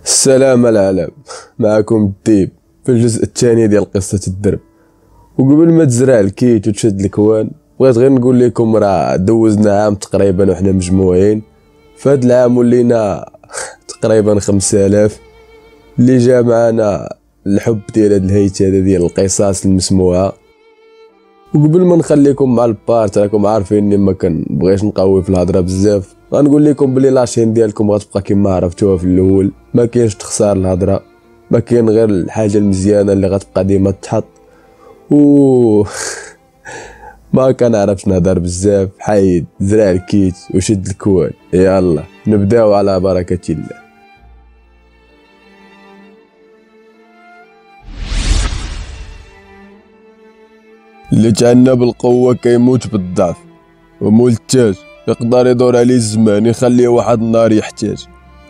السلام العالم. معكم الديب في الجزء الثاني ديال قصة الدرب. وقبل ما تزرع الكيت وتشد الكوان بغيت غير نقول لكم راه دوزنا عام تقريبا وحنا مجموعين. فهاد العام ولينا تقريبا 5000 اللي جا معنا الحب ديال هاد الهيت هذا ديال القصص المسموعة. وقبل ما نخليكم مع البارت راكم عارفين اني ما كنبغيش نقوي في الهضره بزاف، غنقول لكم بلي لاشين ديالكم غتبقى كما عرفتوها في الاول، ما كاينش تخسار الهضره، ما كاين غير الحاجه المزيانه اللي غتبقى ديما تحط. و ما كنعرفش نهضر بزاف، حيد زرع الكيت وشد الكوان. يلا نبداو على بركه الله. اللي تعنى بالقوة كيموت بالضعف، ومول التاج يقدر يدور عليه الزمان يخليه واحد النهار يحتاج.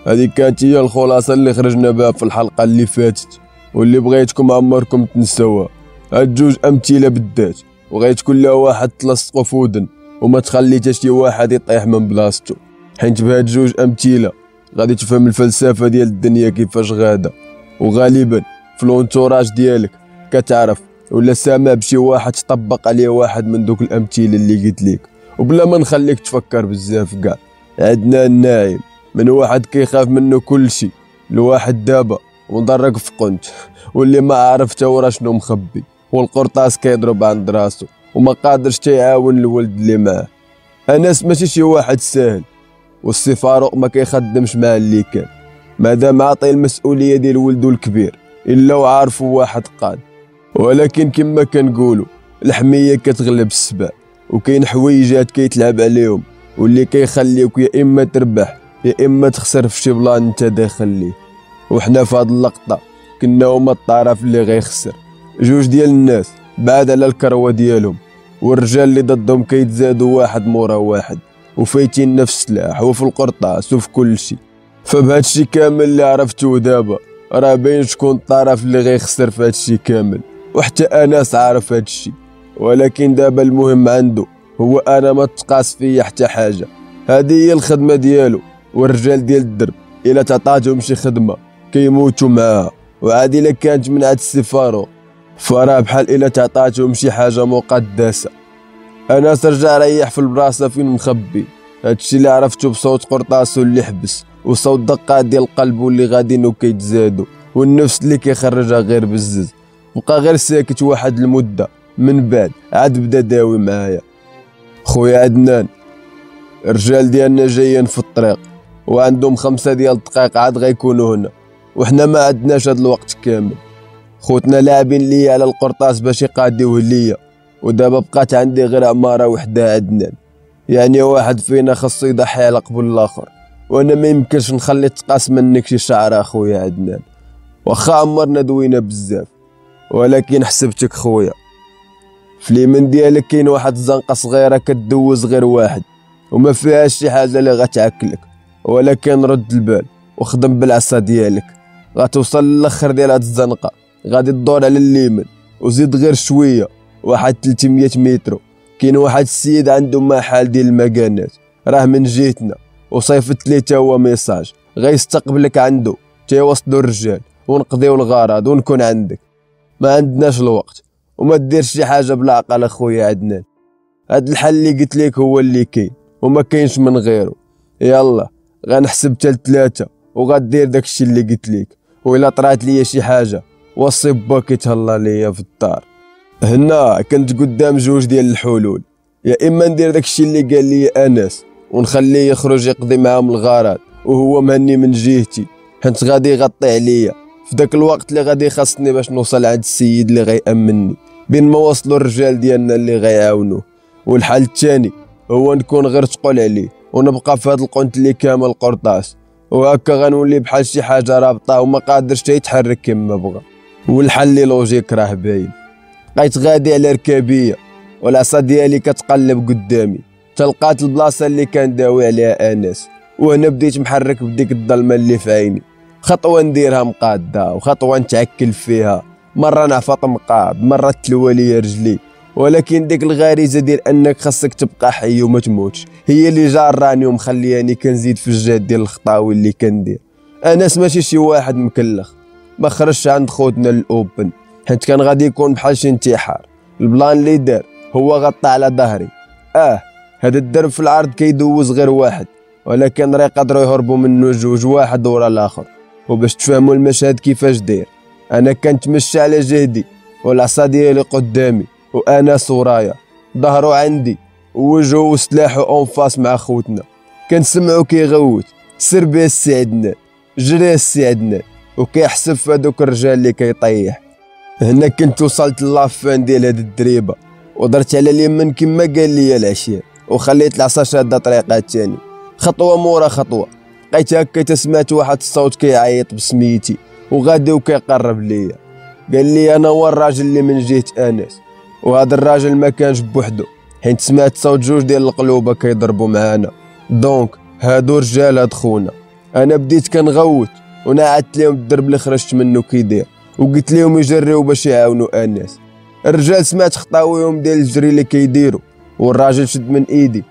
هذه كانت هي الخلاصة اللي خرجنا بها في الحلقة اللي فاتت، واللي بغيتكم عمركم تنسوها. هاد جوج أمثلة بالذات وغيت كل واحد تلصقو في ودن وما تخلي حتى شي واحد يطيح من بلاصتو، حيت بهاد جوج أمثلة غادي تفهم الفلسفة ديال الدنيا كيفاش غادا. وغالبا في الانتوراج ديالك كتعرف ولا سامع بشي واحد طبق عليه واحد من دوك الامثله اللي قلت لك. وبلا ما نخليك تفكر بزاف كاع، عندنا الناعم من واحد كيخاف منه كل شيء لواحد دابا ومضرق في قنت واللي ما عرف تا ورا شنو مخبي، والقرطاس كيضرب عند راسو وما قادرش تيعاون الولد اللي معاه. انس ماشي شي واحد ساهل، والسي فاروق ما كيخدمش مع اللي كان، مادام عاطي المسؤوليه ديال ولدو الكبير الا وعارفو واحد قاد. ولكن كما كنقولوا الحميه كتغلب السبع، وكاين حويجات كيتلعب عليهم واللي كيخليوك يا اما تربح يا اما تخسر في شي بلان انت داخل ليه. وحنا في هاد اللقطه كنا هما الطرف اللي غيخسر، جوج ديال الناس بعاد على الكروه ديالهم، والرجال اللي ضدهم كيتزادوا واحد مورا واحد وفايتين نفس السلاح وفي القرطاس وفي كل شيء. فبهادشي كامل اللي عرفتو دابا راه باين شكون الطرف اللي غيخسر في هادشي كامل، وحتى انس عارف هادشي. ولكن دابا المهم عنده هو انا ما تقاس فيا حتى حاجه، هذه هي الخدمه ديالو. والرجال ديال الدرب الا تعطاتهم شي خدمه كيموتوا معاها، وعادي الا كانت من عند السي فاروق فراه بحال الا تعطاتهم شي حاجه مقدسه. انس رجع ريح في البلاصه فين مخبي، هادشي اللي عرفتو بصوت قرطاسو اللي حبس وصوت دقات ديال قلبو اللي غاديين وكيتزادوا، والنفس اللي كيخرجها غير بالزز. بقى غير ساكت واحد المده، من بعد عاد بدا داوي معايا. خويا عدنان، الرجال ديالنا جايين في الطريق وعندهم 5 ديال الدقائق عاد غيكونوا هنا، وحنا ما عندناش هاد الوقت كامل. خوتنا لاعبين ليا على القرطاس باش يقاديوه ليا، ودابا بقات عندي غير عماره وحده عدنان، يعني واحد فينا خاصو يضحي على قبل الاخر، وانا ما يمكنش نخلي تقاس منك شي شعره اخويا عدنان. واخا عمرنا دوينا بزاف ولكن حسبتك خويا. في اليمين ديالك كاين واحد الزنقه صغيره كتدوز غير واحد وما فيهاش شي حاجه اللي غتعكلك، ولكن رد البال وخدم بالعصا ديالك، غتوصل للاخر ديال هاد الزنقه، غادي تدور على اليمين وزيد غير شويه واحد 300 متر، كاين واحد السيد عنده محل ديال المكانات راه من جهتنا وصيفط ليه تا هو ميساج غيستقبلك عنده تيوصلوا الرجال ونقضيو الغرض ونكون عندك. ما عندناش الوقت وما ديرش شي حاجه بالعقل اخويا عدنان، هاد الحل اللي قلت لك هو اللي كاين وما كاينش من غيره. يلا غنحسب حتى 3 وغدير داكشي اللي قلت لك، وإلا طرات ليا شي حاجه وصي باك يتهلا ليا في الدار. هنا كنت قدام جوج ديال الحلول، يا اما ندير داكشي اللي قال لي انس ونخليه يخرج يقضي معاهم الغرض وهو مهني من جهتي، حيت غادي يغطي عليا في داك الوقت اللي غادي خاصني باش نوصل عند السيد اللي غيأمنني بين ما وصلوا الرجال ديالنا اللي غيعاونوه. والحل الثاني هو نكون غير تقول عليه ونبقى في هاد القنت اللي كامل قرطاس، وهكا غنولي بحال شي حاجه رابطه وما قادرش يتحرك كما بغا. والحل اللي لوجيك راه باين، بقيت غادي على ركابيه والعصا ديالي كتقلب قدامي تلقات البلاصه اللي كان داوي عليها انس، وهنا بديت محرك بديك الظلمه اللي في عيني، خطوه نديرها مقاده وخطوه نتعكل فيها، مره نعفط مقاد مره تلوى ليا رجلي. ولكن ديك الغريزه ديال انك خاصك تبقى حي وما تموتش هي اللي جاراني ومخلياني كنزيد في الجهد ديال الخطاوي اللي كندير. انس ماشي شي واحد مكلخ، ما خرجش عند خوتنا الاوبن حيت كان غادي يكون بحال شي انتحار. البلان اللي دار هو غطى على ظهري. هذا الدرب في العرض كيدوز غير واحد، ولكن راه يقدروا يهربوا منه جوج، واحد ورا الاخر. وباش تفهموا المشهد كيفاش داير، انا كنتمشى على جهدي والعصا ديالي قدامي، وانس ورايا، ظهرو عندي ووجهو وسلاحو اون فاس مع خوتنا. كنسمعو كيغوت سير بيه السي عدنان، جري السي عدنان، وكيحسب في هذوك الرجال اللي كيطيح. هنا كنت وصلت لافان ديال هاد الدريبه، ودرت على اليمين كما قال لي العشير، وخليت العصا شاده طريقها الثاني، خطوه مورا خطوه. بقيت هكا تسمعت واحد الصوت كيعيط بسميتي وغادي وكيقرب ليا. قال لي انا هو الراجل اللي من جهه انس. وهذا الراجل ما كانش بوحدو، حيت سمعت صوت جوج ديال القلوبه كيضربوا معانا. دونك هادو رجال هاد خونا. انا بديت كنغوت ونعدت لهم الدرب اللي خرجت منه كيدير، وقلت لهم يجريو باش يعاونوا انس. الرجال سمعت خطاويهم ديال الجري اللي كيديروا، والراجل شد من ايدي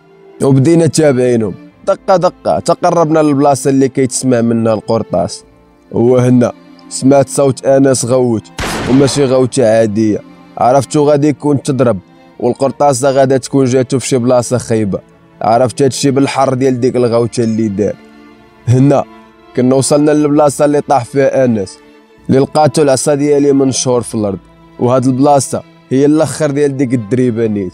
وبدينا تابعينهم دقه دقه تقربنا للبلاصه اللي كيتسمع منها القرطاس. وهنا سمعت صوت انس غوت، وماشي غوته عاديه، عرفتو غادي يكون تضرب والقرطاسه غادا تكون جاتو في شي بلاصه خايبه. عرفت هادشي بالحر ديال ديك الغوته اللي دار. هنا كنا وصلنا للبلاصه اللي طاح فيها انس، اللي لقاتو العصا ديالي منشور في الارض. وهاد البلاصه هي الاخر ديال ديك الدريبه نيت.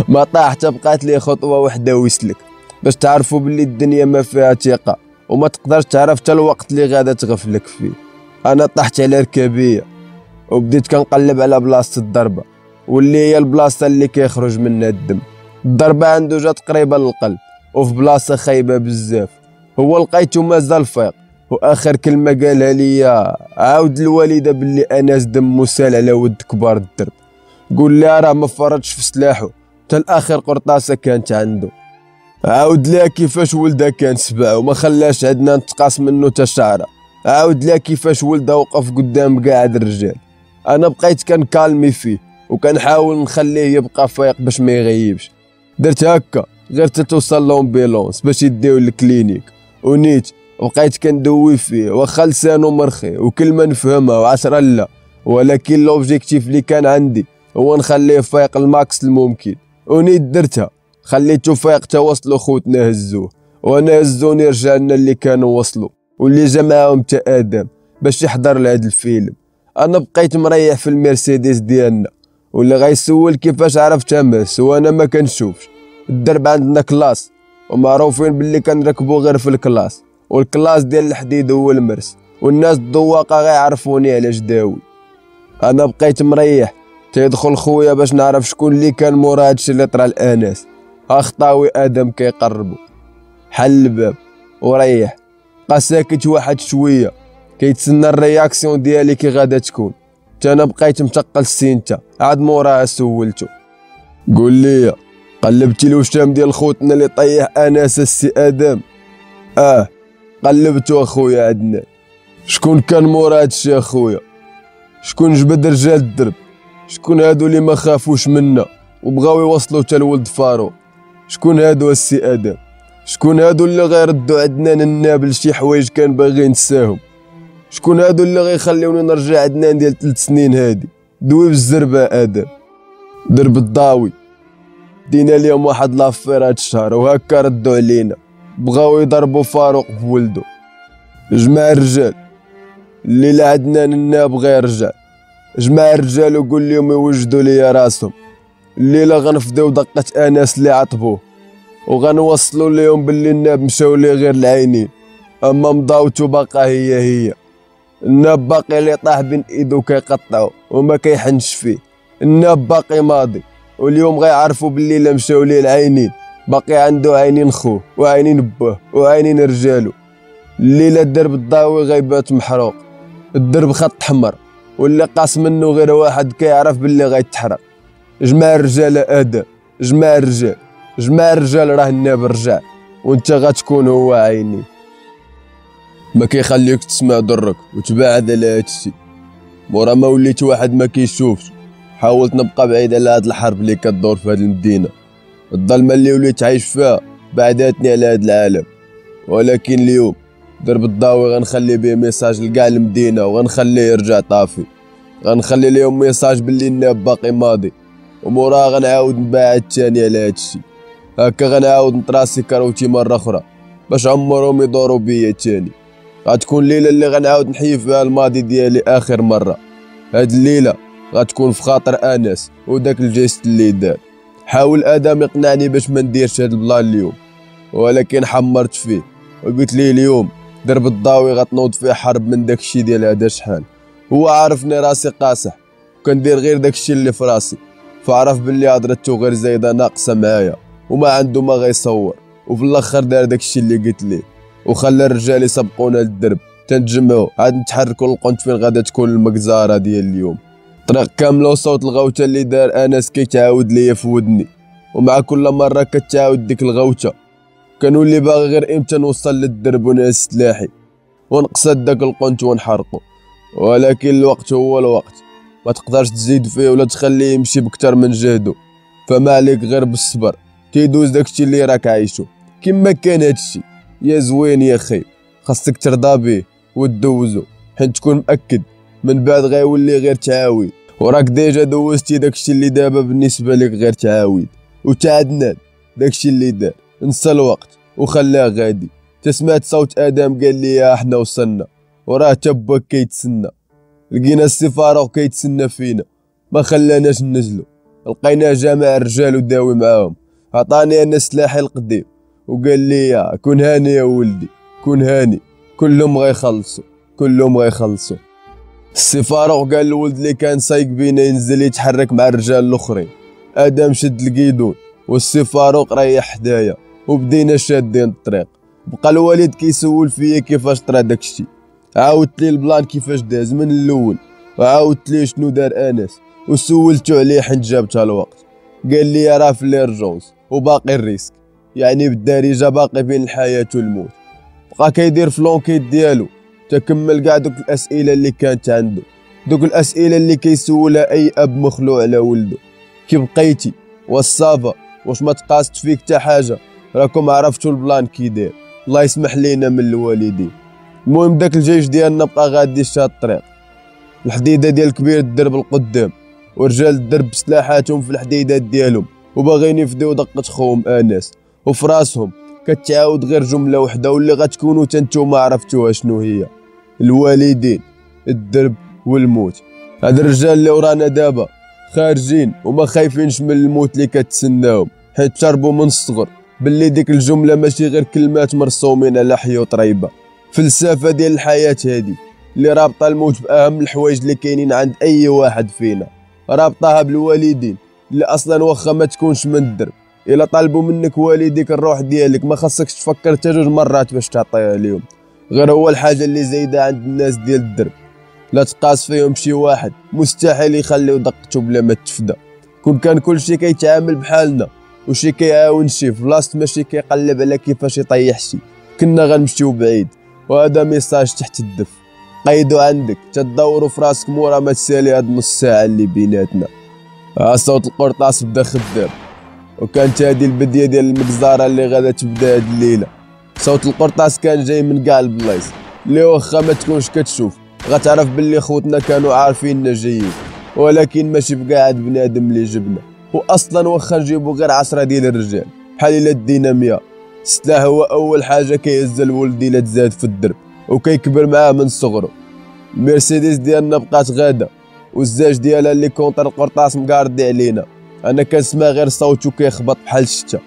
ما طاح حتى بقات ليه خطوه وحده ويسلك، باش تعرفوا باللي الدنيا ما فيها ثقه، وما تقدرش تعرف حتى الوقت اللي غادا تغفلك فيه. انا طحت على ركابيه وبديت كنقلب على بلاصه الضربه، واللي هي البلاصه اللي كيخرج منها الدم. الضربه عنده جات قريبه للقلب وفي بلاصه خايبه بزاف. هو لقيته مازال فايق، واخر كلمه قالها ليا عاود الوالده باللي انس دمو سال على ود كبار الدرب. قول لها راه ما فرطش في سلاحه، حتى الاخر قرطاسه كانت عنده. عاود لها كيفاش ولدها كان سبع وما خلاش عندنا نتقاس منه تا شعره. عاود لها كيفاش ولدها وقف قدام قاعد الرجال. انا بقيت كنكالمي فيه وكنحاول نخليه يبقى فايق باش ما يغيبش. درت هكا غير توصل لومبيلونس باش يديو للكلينيك، ونيت بقيت كندوي فيه واخا لسانو مرخي وكلمه نفهمها وعشرة لا، ولكن لوبجيكتيف اللي كان عندي هو نخليه فايق الماكس الممكن. ونيت درتها، خليته فايق تا وصلوا خوتنا هزوه، وانا هزوني رجالنا اللي كانوا وصلوا واللي جا معاهم تا ادم باش يحضر لهاد الفيلم. انا بقيت مريح في المرسيدس ديالنا، واللي غيسول كيفاش عرفت امس وانا ما كنشوفش. الدرب عندنا كلاس ومعروفين باللي كنركبوا غير في الكلاس، والكلاس ديال الحديد هو المرس، والناس الذواقه غيعرفوني على جداوي. انا بقيت مريح تيدخل خويا باش نعرف شكون اللي كان مورا هادشي اللي طرا لانس. خطاوي ادم كيقربوا، حل الباب وريح، بقى ساكت واحد شويه كيتسنى الرياكسيون ديالي كي غادا تكون. تا انا بقيت متقل السينتا. عاد موراها سولتو قول لي قلبتي الوشام ديال خوتنا اللي طيح انس السي ادم؟ قلبتو اخويا عدنان. شكون كان مورا هادشي اخويا؟ شكون جبد رجال الدرب؟ شكون هادو اللي ما خافوش منا وبغاو يوصلوا تا لولد فاروق؟ شكون هادو السي ادم؟ شكون هادو اللي غيردوا عدنان النابل شي حوايج كان باغي ينساهم؟ شكون هادو اللي غيخليوني نرجع عدنان ديال 3 سنين هادي؟ دوي بالزربه ادم. درب الضاوي دينا ليهم واحد لافير هاد الشهر وهكا ردوا علينا، بغاو يضربوا فاروق بولدو. جمع الرجال اللي لا عدنان الناب غير رجع، جمع الرجال وقول لهم يوجدوا ليا راسهم. الليله غنفديو دقه انس اللي عطبوه، وغنوصلوا ليهم باللي الناب مشاو ليه غير العينين، اما مضاوتو باقا هي. الناب باقي اللي طاح بين ايدو كيقطعو وما كيحنش فيه. الناب باقي ماضي، واليوم غيعرفوا باللي الا مشاو ليه العينين باقي عنده عينين خوه وعينين باه وعينين رجالو. الليله الدرب الضاوي غيبات محروق، الدرب خط حمر، واللي قاس منه غير واحد كيعرف باللي غيتحرق. جمع الرجال ادم، جمع الرجال، جمع الرجال، راه الناب رجع وانت غتكون هو عيني. ما كيخليك تسمع ضرك وتباعد على هادشي. مورا ما وليت واحد ما كيشوفش، حاولت نبقى بعيد على هاد الحرب اللي كدور في هاد المدينه. الظلمه اللي وليت عايش فيها بعداتني على هاد العالم، ولكن اليوم درب الضاوي غنخلي به ميساج لكاع المدينة وغنخليه يرجع طافي. غنخلي ليهم ميساج باللي الناب باقي ماضي، وموراه غنعاود نباعد تاني على هادشي. هكا غنعاود نطراسي كروتي مرة أخرى باش عمرهم يدورو بيا تاني. غتكون الليلة اللي غنعاود نحيي فيها الماضي ديالي آخر مرة. هاد الليلة غتكون في خاطر أنس وداك الجيست اللي دار. حاول آدم يقنعني باش ما نديرش هاد البلان اليوم، ولكن حمرت فيه وقلت ليه اليوم درب الضاوي غتنوض فيه حرب من داكشي ديال هذا شحال. هو عارفني راسي قاصح وكندير غير داكشي اللي في راسي، فعرف باللي هضرتو غير زايده ناقصه معايا وما عنده ما غيصور، وفي الاخر دار داكشي اللي قلت ليه وخلى الرجال يسبقونا للدرب. تنتجمعوا عاد نتحركوا للقنت فين غادا تكون المقزاره ديال اليوم. طريق كامله وصوت الغوته اللي دار انس كيتعاود ليا في ودني، ومع كل مره كتعاود ديك الغوته كنولي باغي غير امتى نوصل للدرب ونهز سلاحي ونقصد داك القنت ونحرقو. ولكن الوقت هو الوقت، ما تقدرش تزيد فيه ولا تخليه يمشي بكتر من جهدو، فما عليك غير بالصبر كيدوز داكشي اللي راك عايشو. كيما كان هادشي يا زوين يا خايب، خاصك ترضى بيه وتدوزو حيت تكون مأكد من بعد غيولي غير تعاويد، وراك ديجا دوزتي داكشي اللي دابا بالنسبه لك غير تعاويد. وتعدنا داكشي اللي دار نسى الوقت وخلاه غادي. تسمعت صوت ادم قال لي احنا وصلنا، وراه تباك كيتسنى. لقينا السفاره وكيتسنى فينا، ما خلاناش ننزلو. لقيناه جامع الرجال وداوي معاهم، عطاني انا سلاحي القديم وقال لي كون هاني يا ولدي كون هاني، كلهم غيخلصوا كلهم غيخلصوا. السفاره قال الولد اللي كان سايق بينا ينزل يتحرك مع الرجال الاخرين. ادم شد القيدون والسفاروق ريح حدايا وبدينا شادين الطريق. بقى الوالد كيسول فيا كيفاش طرا داكشي، عاودت ليه البلان كيفاش داز من الاول، وعاودت ليه شنو دار انس وسولتو عليه حيت جابتها الوقت. قال لي راه في ليرجونس وباقي الريسك، يعني بالدارجه باقي بين الحياه والموت. بقى كيدير في لونكيت ديالو تكمل كاع دوك الاسئله اللي كانت عنده، دوك الاسئله اللي كيسولها اي اب مخلوع على ولده. كي بقيتي والصافا واش ما تقاست فيك حتى حاجه؟ راكم عرفتوا البلان كي داير، الله يسمح لينا من الوالدين. المهم داك الجيش ديالنا بقى غادي شاد الطريق، الحديده ديال كبير الدرب القدام، ورجال الدرب بسلاحاتهم في الحديدات ديالهم وباغيين يفديو دقه خوهم انس، وفي راسهم كتعاود غير جمله وحده واللي غتكونوا تنتوما عرفتوها شنو هي: الوالدين، الدرب والموت. هاد الرجال اللي ورانا دابا خارجين وما خايفينش من الموت اللي كتسناهم، حيت تشربوا من الصغر باللي ديك الجمله ماشي غير كلمات مرسومين على حيه وطريبه، فلسفه ديال الحياه هادي اللي رابطه الموت باهم الحوايج اللي كاينين عند اي واحد فينا، رابطاها بالوالدين اللي اصلا واخا ما تكونش من الدرب، الا طالبوا منك والديك الروح ديالك ما خاصكش تفكر حتى جوج مرات باش تعطيها ليهم. غير هو الحاجه اللي زايده عند الناس ديال الدرب، لا تقاس فيهم شي واحد مستحيل يخليو دقته بلا ما تفدى. كون كان كلشي كيتعامل بحالنا وشي كيعاون شي في بلاصه ماشي كيقلب على كيفاش يطيح شي، كنا غنمشيو بعيد. وهذا ميساج تحت الدف، قيدو عندك تدوروا في راسك مورا ما تسالي هاد نص ساعه اللي بيناتنا. صوت القرطاس بدا خدام، وكانت هادي البديه ديال المجزره اللي غادا تبدا هاد الليله. صوت القرطاس كان جاي من كاع البلايص اللي واخا ما تكونش كتشوف غتعرف باللي خوتنا كانوا عارفيننا جيد، ولكن ماشي بقاعد بنادم اللي جبنا. واصلا واخا نجيبو غير 10 ديال الرجال بحال الا دينا 100، السلاح هو اول حاجه كيهز الولد الا تزاد في الدرب وكيكبر معاه من صغرو. المرسيدس ديالنا بقات غاده والزاج ديالها اللي كونطر القرطاس مقاردي علينا، انا كنسمع غير صوتو كيخبط بحال الشتا.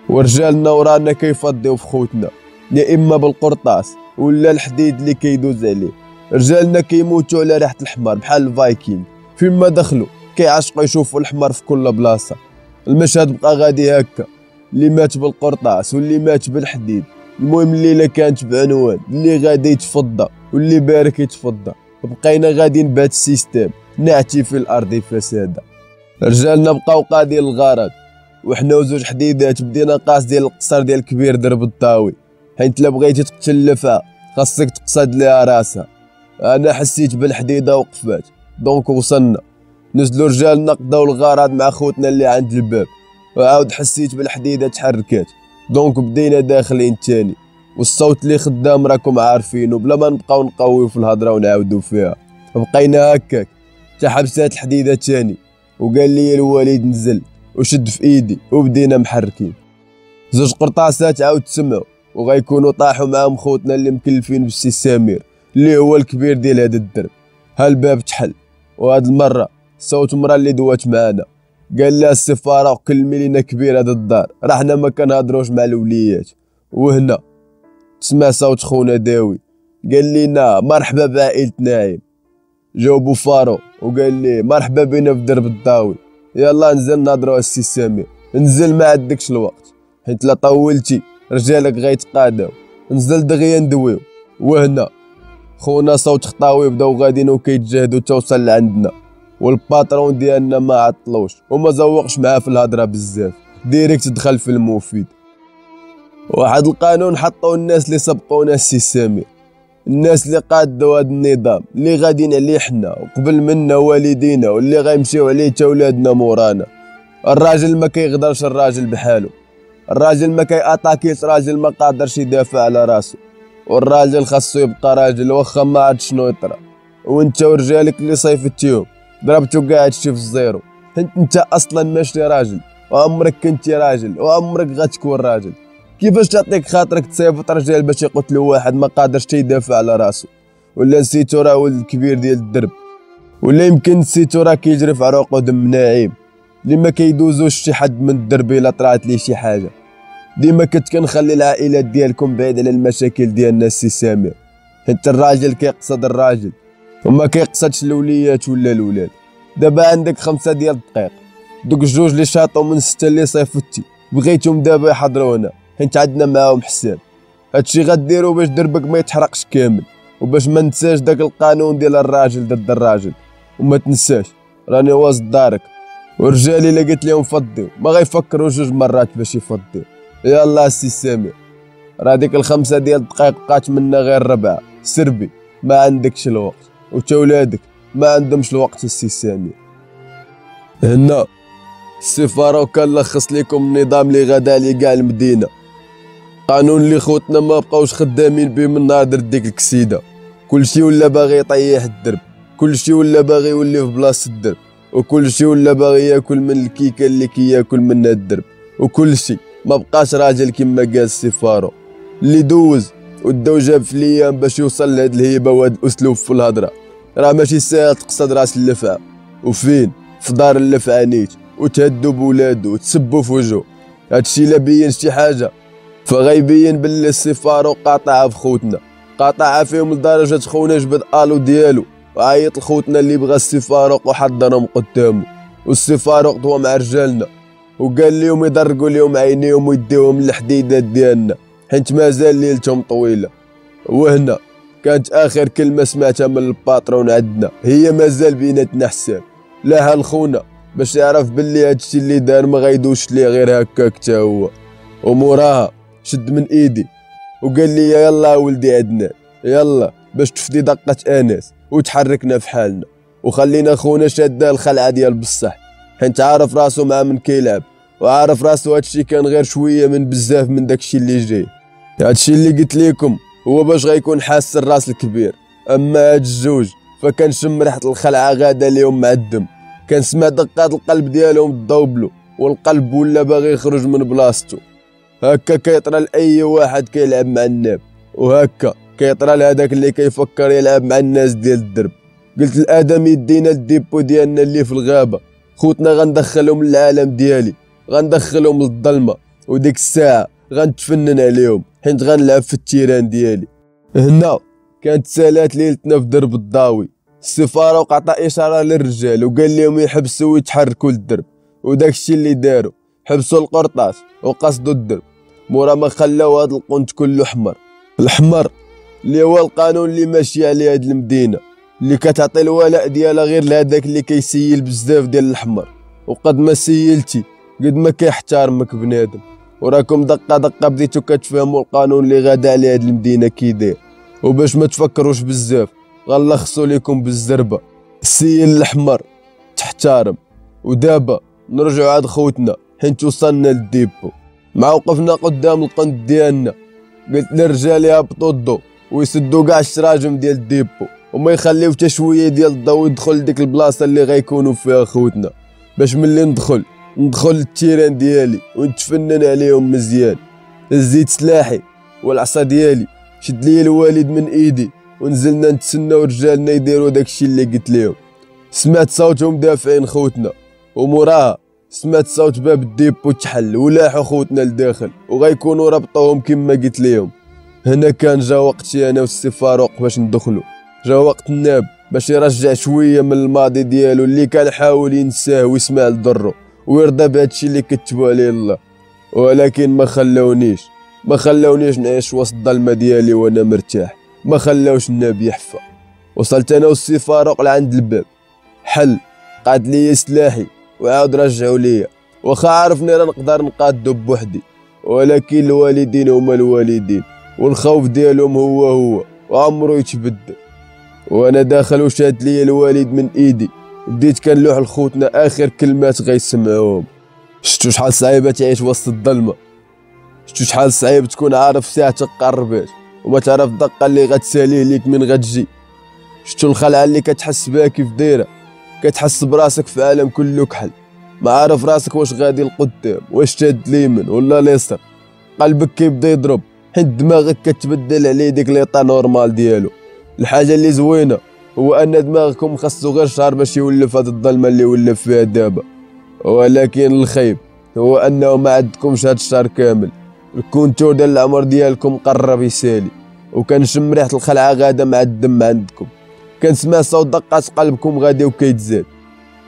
ورجالنا ورانا كيفضيو في خوتنا يا اما بالقرطاس ولا الحديد اللي كيدوز عليه. رجالنا كيموتوا على ريحه الحمار بحال الفايكينغ، فين ما دخلوا كيعشقوا يشوفوا الحمار في كل بلاصه. المشهد بقى غادي هكا، اللي مات بالقرطاس واللي مات بالحديد. المهم الليله كانت بعنوان اللي غادي يتفضى واللي بارك يتفضى. بقينا غاديين بهاد السيستيم نعتي في الارض فسادا. رجالنا بقاو قاضي الغرض، وحنا وزوج حديدات بدينا قاص ديال القصر ديال كبير درب الطاوي، حيت لا بغيتي تقتل لفا خاصك تقصد ليها راسها. انا حسيت بالحديده وقفات، دونك وصلنا. نزلوا رجالنا قضاو الغرض مع خوتنا اللي عند الباب، وعاود حسيت بالحديده تحركات، دونك بدينا داخلين تاني. والصوت اللي خدام راكم عارفينه، بلا ما نبقاو نقويو في الهضره ونعاودو فيها. بقينا هكاك حتى حبسات الحديده تاني، وقال لي الوالد نزل وشد في ايدي وبدينا محركين. زوج قرطاسات عاود سمعوا، وغيكونوا طاحوا معاهم خوتنا اللي مكلفين بالسي سمير اللي هو الكبير ديال هذا الدرب. ها الباب تحل، وهاد المره صوت مرا اللي دوات معانا قال لها السفاره كلمي لينا كبير هذا الدار، راه حنا ما كنهضروش مع الوليات. وهنا تسمع صوت خونا داوي قال لينا مرحبا بعائلة ناعم. جاوبو فارو وقال لي مرحبا بينا في درب الضاوي. يلا نزل نهضروا السي سمير، نزل ما عندكش الوقت حيت لا طولتي رجالك غيتقاداو، نزل دغيا ندويو. وهنا خونا صوت خطاوي بداو غاديين وكيتجاهدوا توصل لعندنا، والباترون ديالنا ما عطلوش وما زوقش معاه في الهضره بزاف، ديريكت دخل في المفيد. واحد القانون حطوا الناس اللي سبقونا السي سمير، الناس اللي قادوا هذا النظام اللي غاديين عليه حنا وقبل منا والدينا واللي غيمشيو عليه تا ولادنا مورانا. الراجل ما كيغدرش الراجل بحالو، الراجل ما كياتاكيش راجل ما قادرش يدافع على راسو، والراجل خاصو يبقى راجل واخا ما عاد شنو يطرا. وانت ورجالك اللي صيفتيهم ضربتو كاع هادشي في الزيرو، انت اصلا ماشي راجل، وعمرك كنتي راجل وعمرك غتكون راجل. كيفاش تعطيك خاطرك تصيفط رجال باش يقتلوا واحد ما قادرش يدافع على راسو؟ ولا نسيتو راه ولد الكبير ديال الدرب؟ ولا يمكن نسيتو راه كيجري في عروقو دم ناعم اللي ما كيدوزوش شي حد من الدرب الا طرات ليه شي حاجه؟ ديما كنت كنخلي العائلات ديالكم بعيد على المشاكل ديالنا السي سمير، حيت الراجل كيقصد الراجل وما كيقصدش الوليات ولا الولاد. دابا عندك 5 ديال الدقائق، دوك الجوج اللي شاطوا من 6 اللي صيفطتي بغيتهم دابا يحضروا هنا حيت عندنا معاهم حساب. هادشي غديرو باش دربك ما يتحرقش كامل، وباش ما ننساش داك القانون ديال الراجل ضد الراجل. وما تنساش راني واصل دارك، ورجالي اللي قلت لهم فضيو ما غيفكروا 2 مرات باش يفضيو. يلا السي سمير، راه ديك ال5 ديال الدقائق بقات منا غير ربعه، سربي ما عندكش الوقت، وتا ولادك ما عندهمش الوقت السي سمير. هنا السفاره كان لخص لكم النظام اللي غدا عليه كاع المدينه، قانون اللي خوتنا ما بقاوش خدامين به من نهار درت ديك الكسيده. كلشي ولا باغي يطيح الدرب، كلشي ولا باغي يولي في بلاصه الدرب، وكلشي ولا باغي ياكل من الكيكه اللي كياكل منها الدرب، وكلشي ما بقاش راجل كما قال السفاره اللي دوز وداو جاب في الايام باش يوصل لهاد الهيبه وهاد الاسلوب في الهضره. راه ماشي ساهل تقصد راس اللفعه، وفين في دار اللفعه نيت وتهدوا بولادو وتسبوا في وجهه. هادشي لا بين شي حاجه فغيبين باللي السفاره قاطعه في خوتنا، قاطعه فيهم لدرجه خونا جبد الو ديالو وعيط لخوتنا اللي بغى السفاره وحضرهم قدامه. والسفاره قضوا مع رجالنا وقال لهم يدرقوا لهم عينيهم ويديوهم للحديدات ديالنا حيت مازال ليلتهم طويله. وهنا كانت اخر كلمه سمعتها من الباترون عندنا، هي مازال بيناتنا حساب، لا هالخونا باش يعرف باللي هادشي اللي دار ما غيدوش ليه غير هكاك تا هو. وموراها شد من ايدي وقال لي يلا ولدي عدنان، يلا باش تفدي دقه انس وتحركنا في حالنا، وخلينا خونا شاده الخلعه ديال بصح حيت عارف راسو مع من كيلعب، وعارف راسو هادشي كان غير شويه من بزاف من داكشي اللي جاي. هادشي اللي قلت لكم هو باش غيكون حاس الراس الكبير. اما هاد الجوج فكنشم ريحه الخلعه غاده ليهم مع الدم، كنسمع دقات القلب ديالهم تضوبلو، والقلب ولا باغي يخرج من بلاصتو. هكا كيطرى لاي واحد كيلعب مع الناب، وهكا كيطرى لهداك اللي كيفكر يلعب مع الناس ديال الدرب. قلت الادم يدينا الديبو ديالنا اللي في الغابه، خوتنا غندخلهم للعالم ديالي، غندخلهم للظلمه، وديك الساعه غنتفنن عليهم حيت غنلعب في التيران ديالي. هنا كانت سالات ليلتنا في درب الضاوي. السفاره وقعطى اشاره للرجال وقال لهم يحبسوا ويتحركوا للدرب، وداكشي اللي داروا حبسوا القرطاس وقصدوا الدرب. مورا ما خلاو هاد القنت كله حمر، الحمر اللي هو القانون اللي ماشي عليه هاد المدينه، اللي كتعطي الولاء ديالها غير لهداك اللي كيسيل بزاف ديال الحمر. وقد ما سيلتي قد ما كيحترمك بنادم. وراكم دقه دقه بديتو كتفهموا القانون اللي غادا على هاد المدينه كي داير. وباش ما تفكروش بزاف غنلخصوا لكم بالزربه، السيل الاحمر تحترم. ودابا نرجعوا عاد خوتنا حيت وصلنا للديبو، مع وقفنا قدام القنت ديالنا قلت للرجال يهبطوا الضو ويسدوا كاع الشراجم ديال الديبو وما يخليو حتى شويه ديال الضو يدخل لديك البلاصه اللي غيكونوا فيها خوتنا، باش ملي ندخل للتيران ديالي ونتفنن عليهم مزيان. هزيت سلاحي والعصا ديالي، شد لي الوالد من ايدي ونزلنا نتسناو رجالنا يديروا داكشي اللي قلت لهم. سمعت صوتهم دافعين خوتنا، وموراها سمعت صوت باب الديبو تحل ولاحوا خوتنا لداخل وغيكونوا ربطوهم كما قلت لهم. هنا كان جا وقتي انا والسي فاروق باش ندخلوا، جا وقت الناب باش يرجع شويه من الماضي ديالو اللي كان حاول ينساه ويسمع لضرو ويرضى بهادشي اللي كتبوا عليه الله، ولكن ما خلاونيش نعيش وسط الظلمه ديالي وانا مرتاح، ما خلاوش الناب يحفى. وصلت انا والسي فاروق لعند الباب، حل قاد لي سلاحي وعاود رجعوا ليا، واخا عرفني راه نقدر نقادو بوحدي، ولكن الوالدين هما الوالدين والخوف ديالهم هو وعمرو يتبدل. وانا داخل وشاد لي الوالد من ايدي بديت كنلوح لخوتنا اخر كلمات غيسمعوهم. شفتو شحال صعيبه تعيش وسط الظلمه، شفتو شحال صعيب تكون عارف ساعتك قربات وما تعرف الدقه اللي غتساليه ليك من غتجي، شفتو الخلعه اللي كتحس بها كيف دايره، كتحس براسك في عالم كله كحل، ما عارف راسك واش غادي لقدام واش تاد اليمين ولا اليسار، قلبك كيبدا يضرب حيت دماغك كتبدل عليه ديك ليطا نورمال ديالو. الحاجه اللي زوينه هو ان دماغكم خاصو غير شهر باش يولف هاد الظلمه اللي ولف فيها دابا، ولكن الخيب هو انه ما عندكمش هاد الشهر كامل، الكونتور ديال العمر ديالكم قرب يسالي، وكنشم ريحه الخلعه غاده مع الدم عندكم، كنسمع صوت دقات قلبكم غادي وكيتزاد.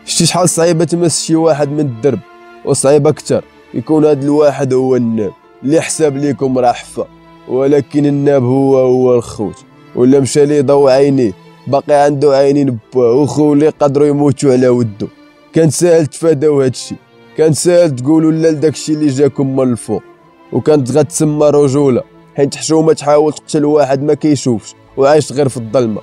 شتي شحال صعيبه تمس شي واحد من الدرب، وصعيب اكثر يكون هاد الواحد هو الناب اللي حساب ليكم راه حفا، ولكن الناب هو الخوت، ولا مشى ليه ضو عينيه باقي عنده عينين بواه وخو اللي قدروا يموتوا على ودو. كان ساهل تفاداو هادشي، كان ساهل تقولوا لا لداكشي اللي جاكم من الفوق، وكانت غتسمى رجوله حيت حشومه تحاول تقتل واحد ما كيشوفش وعايش غير في الظلمه.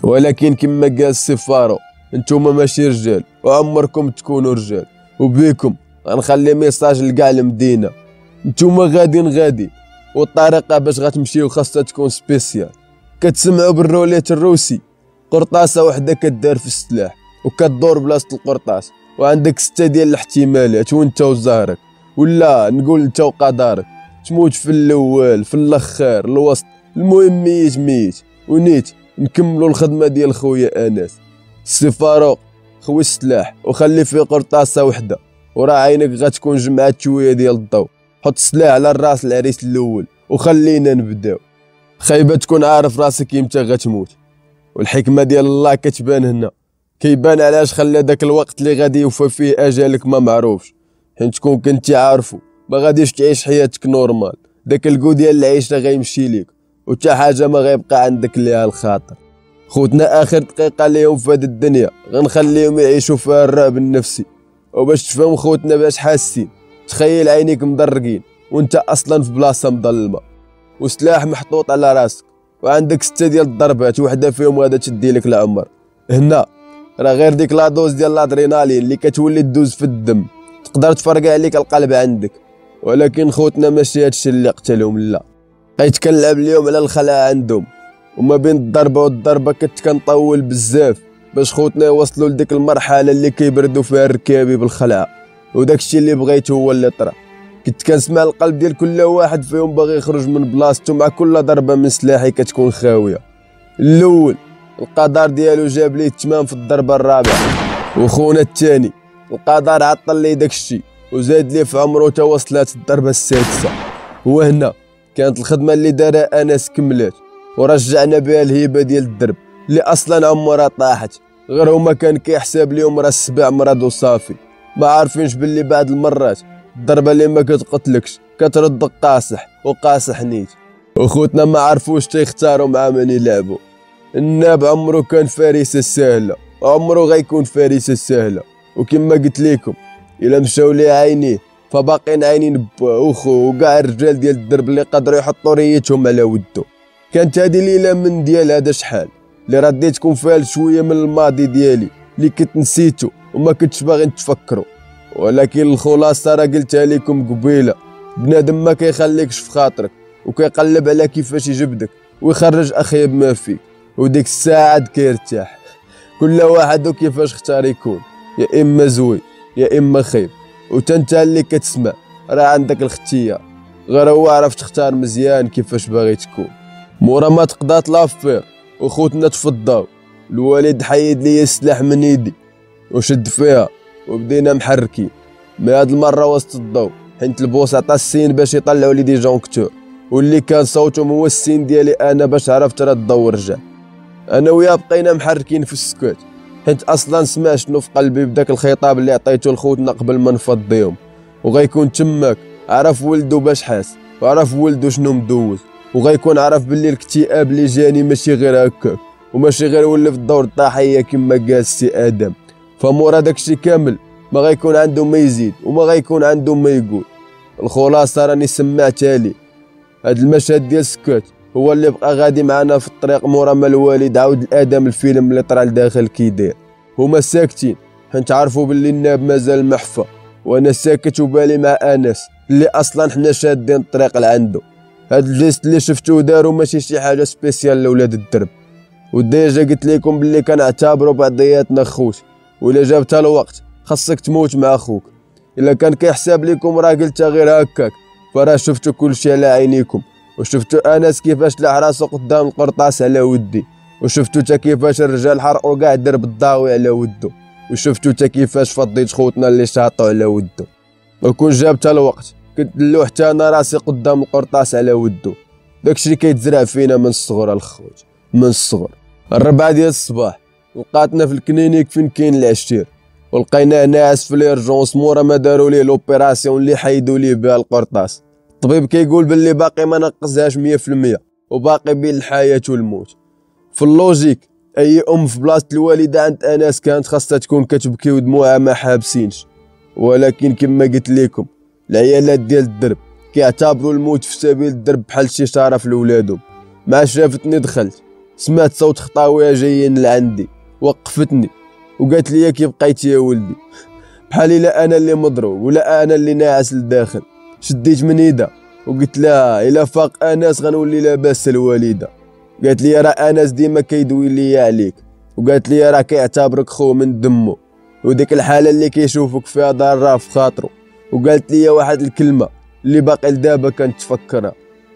ولكن كما قال السي فارو، نتوما ماشي رجال وعمركم تكونوا رجال، وبيكم غنخلي ميساج لكاع المدينه، نتوما غادي والطريقه باش غتمشيو خاصها تكون سبيسيال. كتسمعوا بالروليت الروسي، قرطاسه وحده كدار في السلاح وكدور بلاصه القرطاس، وعندك 6 ديال الاحتمالات وانت وزهرك، ولا نقول انت وقدرك، تموت في الاول في الاخر الوسط، المهم ميت ونيت نكملوا الخدمه ديال خويا انس. السي فاروق خوي السلاح وخلي فيه قرطاسه وحده، وراه عينك غتكون جمعات شويه ديال الضوء، حط السلاح على الراس العريس الاول وخلينا نبداو. خايبه تكون عارف راسك امتى غتموت، والحكمه ديال الله كتبان هنا، كيبان علاش خلى داك الوقت اللي غادي يوفى فيه اجالك ما معروفش، حيت تكون كنتي عارفو ما غاديش تعيش حياتك نورمال، داك الكو ديال العيشه غيمشي ليك وتا حاجه ما غيبقى عندك ليها الخاطر. خوتنا اخر دقيقه ليهم في هاد الدنيا غنخليهم يعيشوا فيها الرعب النفسي، وباش تفهم خوتنا باش حاسين، تخيل عينيك مدرقين وانت اصلا في بلاصه مظلمه، وسلاح محطوط على راسك، وعندك 6 ديال الضربات وحده فيهم غادا تدي لك العمر. هنا راه غير ديك لادوز ديال الادرينالين اللي كتولي تدوز في الدم تقدر تفرقع عليك القلب عندك. ولكن خوتنا ماشي هادشي اللي قتلهم، لا، بقيت كنلعب اليوم على الخلاعه عندهم، وما بين الضربه والضربه كنت كنطول بزاف باش خوتنا يوصلوا لديك المرحله اللي كيبردوا فيها الركابي بالخلعه، وداكشي اللي بغيته هو اللي طرا. كنت كنسمع القلب ديال كل واحد فيهم باغي يخرج من بلاصتو مع كل ضربه من سلاحي كتكون خاويه. الاول القدر ديالو جاب ليه التمام في الضربه الرابعه، وخونا الثاني القدر عطل ليه داكشي وزاد ليه في عمرو تا وصلات الضربه السادسه. وهنا كانت الخدمه اللي دارها انس كملات، ورجعنا بها الهيبه ديال الدرب اللي اصلا عمرها طاحت، غير هما كان كيحسب ليهم راه السبع مرض وصافي، ما عارفينش باللي بعد المرات الضربه اللي ما كتقتلكش كترد قاصح وقاصح نيت. وخوتنا ما عرفوش تيختاروا مع من يلعبوا. الناب عمرو كان فارسه سهله، عمرو غيكون فارسه سهله، وكما قلت لكم الا مشاو ليه عينيه فباقين عينين باه وخو وكاع الرجال ديال الدرب اللي قدروا يحطوا ريتهم على ودو. كانت هذه ليله من ديال هذا شحال اللي رديتكم فيها شويه من الماضي ديالي اللي كنت نسيتو وما كنتش باغي نتفكروا، ولكن الخلاصه راه قلتها لكم قبيله، بنادم ما كيخليكش في خاطرك وكيقلب على كيفاش يجبدك ويخرج اخيب ما فيك، وديك الساعه كيرتاح. كل واحد وكيفاش اختار يكون، يا اما زوين يا اما خايب، وتنتا اللي كتسمع راه عندك الاختيار، غير هو عرف تختار مزيان كيفاش باغي تكون. مورا ما تقضات لافير وخوتنا تفضاو، الوالد حيد لي السلاح من يدي وشد فيها وبدينا محركين. مي هاد المره وسط الضوء، حيت البوس عطا السين باش يطلعوا لي دي جونكتور، واللي كان صوتهم هو السين ديالي انا باش عرفت راه الضوء رجع. انا وياه بقينا محركين في السكوت، حيت اصلا سمع شنو في قلبي بداك الخطاب اللي عطيته لخوتنا قبل ما نفضيهم. وغيكون تماك عرف ولدو باش حاس، وعرف ولدو شنو مدوز، وغيكون عرف باللي الاكتئاب اللي جاني ماشي غير هكاك، وماشي غير ولف الدور الضحيه كما قال سي ادم. فمورا داكشي كامل ما غيكون عنده ما يزيد وما غيكون عنده ما يقول. الخلاصه راني سمعتها لي. هاد المشهد ديال سكوت هو اللي بقى غادي معنا في الطريق مورا ما الوالد عاود الادم الفيلم اللي طرا لداخل كيدير. هما ساكتين حيت عرفوا باللي الناب مازال محفى، وانا ساكت وبالي مع انس اللي اصلا حنا شادين الطريق لعندو. هاد الجيست اللي شفتوه دارو ماشي شي حاجه سبيسيال لولاد الدرب، وديجا قلت لكم باللي كنعتبروا بعضياتنا خوت، ولا جابتها الوقت خاصك تموت مع خوك. الا كان كيحساب لكم راه قلتها غير هكاك، فراه شفتوا كلشي على عينيكم، وشفتوا انس كيفاش لح راسو قدام القرطاس على ودي، وشفتوا تا كيفاش الرجال حرقوا كاع درب الضاوي على ودو، وشفتوا تا كيفاش فضيت خوتنا اللي شاطوا على ودو. وكون جابتها الوقت كنت نلو حتى انا راسي قدام القرطاس على ودو. داكشي كيتزرع فينا من الصغر الخوت، من الصغر. الربعة ديال الصباح لقاتنا في الكلينيك فين كاين العشير، ولقيناه ناعس في ليرجونس مورا ما داروا ليه لوبيراسيون اللي حيدوا ليه بها القرطاس. الطبيب كيقول باللي باقي ما نقصهاش 100%، وباقي بين الحياة والموت. في اللوجيك اي ام في بلاصه الوالده عند انس كانت خاصها تكون كتبكي ودموعها ما حابسينش، ولكن كما قلت لكم العيالات ديال الدرب كيعتبروا الموت في سبيل الدرب بحال شي شرف لولادهم. مع شافتني دخلت سمعت صوت خطاويه جايين لعندي، وقفتني وقالت لي كي بقيتي يا ولدي، بحال الا انا اللي مضروب ولا انا اللي ناعس لداخل. شديت من يدها وقلت لها الا فاق انس غنولي لاباس الوالده. قالت لي راه انس ديما كيدوي لي عليك، وقالت لي راه كيعتبرك خو من دمه، وديك الحاله اللي كيشوفك فيها ضاره في خاطره. وقالت لي واحد الكلمه اللي باقي لدابا كنتفكرها،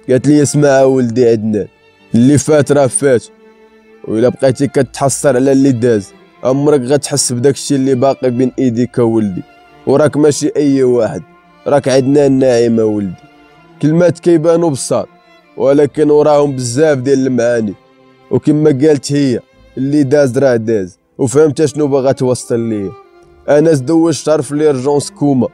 قالت لي اسمع ولدي عدنان، اللي فات راه فات، وإلا بقيتي كتحسر على اللي داز عمرك غتحس بداكشي اللي باقي بين ايديك ولدي، وراك ماشي اي واحد، راك عدنان ناعم ولدي. كلمات كيبانوا بساط ولكن وراهم بزاف ديال المعاني، وكما قالت هي اللي داز راه داز، وفهمت شنو باغا توصل ليه. انس دوز شهر في ليرجونس كوما،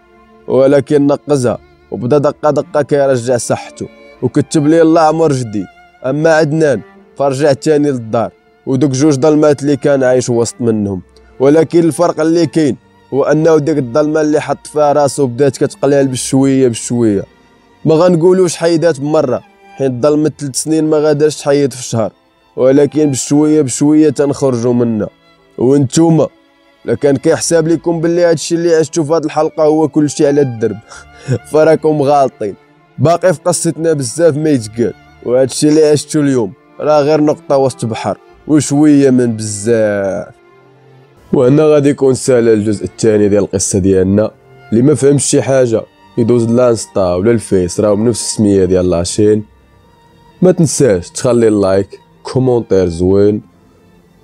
ولكن نقزها وبدا دقه دقه كيرجع صحته، وكتب ليه الله عمر جديد. اما عدنان فرجع تاني للدار، ودوك جوج ظلمات اللي كان عايش وسط منهم. ولكن الفرق اللي كاين هو انه ديك الظلمه اللي حط فيها راسو بدات كتقلال بشويه بشويه. ما غنقولوش حيدات بمره، حيت ظلمة 3 سنين ما غاداش تحيد في شهر، ولكن بشويه بشويه تنخرجوا منها. وانتوما لا كان كيحساب لكم باللي هادشي اللي عشتو في هاد الحلقه هو كلشي على الدرب فراكم غالطين. باقي في قصتنا بزاف ما يتقال، وهادشي اللي عشتو اليوم راه غير نقطه وسط بحر وشويه من بزاف. وهنا غادي يكون سالا الجزء الثاني ديال القصه ديالنا. اللي ما فهمش شي حاجه يدوز لانستا ولا الفيس، راهم بنفس السميه ديال لاشين. ما تنساش تخلي اللايك، كومونتير زوين،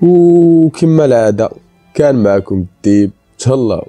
وكما العاده كان معكم الديب. تهلاو.